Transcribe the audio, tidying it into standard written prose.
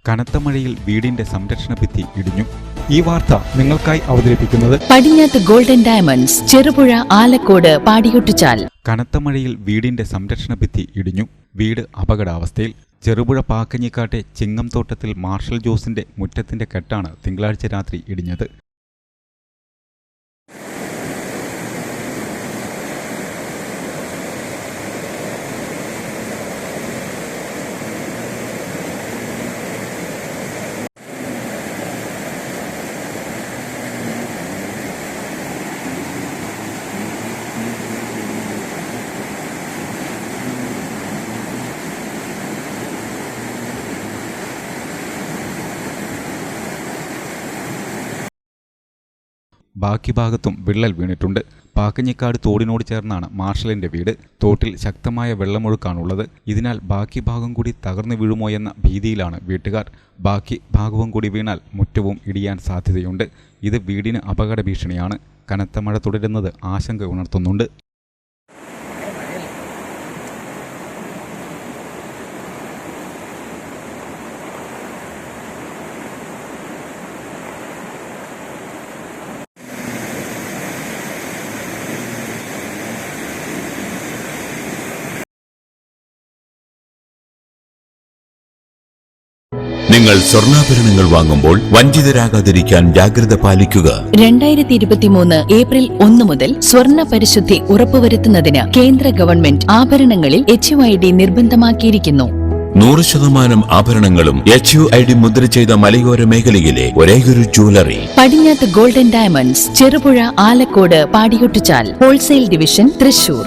കനത്ത മഴയിൽ വീടിന്റെ സംരക്ഷണ ഭിത്തി ഇടിഞ്ഞു. ഈ വാർത്ത നിങ്ങൾക്കായി അവതരിപ്പിക്കുന്നത് പടിഞ്ഞാത്ത് ഗോൾഡൻ ഡയമണ്ട്സ്, ചെറുപുഴ, ആലക്കോട്, പാടിയൊട്ടിച്ചാൽ. കനത്ത മഴയിൽ വീടിന്റെ സംരക്ഷണ ഭിത്തി ഇടിഞ്ഞു. വീട് അപകടാവസ്ഥയിൽ. ചെറുപുഴ പാക്കഞ്ഞിക്കാട്ടെ ചിങ്ങംതോട്ടത്തിൽ മാർഷൽ ജോസിന്റെ മുറ്റത്തിന്റെ കെട്ടാണ് തിങ്കളാഴ്ച രാത്രി ഇടിഞ്ഞത്. ബാക്കി ഭാഗത്തും വിള്ളൽ വീണിട്ടുണ്ട്. പാക്കഞ്ഞിക്കാട് തോടിനോട് ചേർന്നാണ് മാർഷലിന്റെ വീട്. തോട്ടിൽ ശക്തമായ വെള്ളമൊഴുക്കാണുള്ളത്. ഇതിനാൽ ബാക്കി ഭാഗം കൂടി തകർന്നു വീഴുമോ എന്ന ഭീതിയിലാണ് വീട്ടുകാർ. ബാക്കി ഭാഗവും കൂടി വീണാൽ മുറ്റവും ഇടിയാൻ സാധ്യതയുണ്ട്. ഇത് വീടിന് അപകട ഭീഷണിയാണ്. കനത്ത മഴ തുടരുന്നത് ആശങ്ക ഉണർത്തുന്നുണ്ട്. നിങ്ങൾ സ്വർണ്ണാഭരണങ്ങൾ വാങ്ങുമ്പോൾ വഞ്ചിതരാകാതിരിക്കാൻ ജാഗ്രത പാലിക്കുക. 2023 ഏപ്രിൽ 1 മുതൽ സ്വർണ്ണ പരിശുദ്ധി ഉറപ്പുവരുത്തുന്നതിന് കേന്ദ്ര ഗവൺമെന്റ് ആഭരണങ്ങളിൽ HUID നിർബന്ധമാക്കിയിരിക്കുന്നു. 100% ആഭരണങ്ങളും HUID മുദ്ര ചെയ്ത മലയോര മേഖലയിലെ ഒരേയൊരു ജ്വല്ലറി പടിഞ്ഞാത്ത് ഗോൾഡൻ ഡയമണ്ട്സ്, ചെറുപുഴ, ആലക്കോട്, പാടിയൊട്ടിച്ചാൽ. Wholesale division, Thrissur.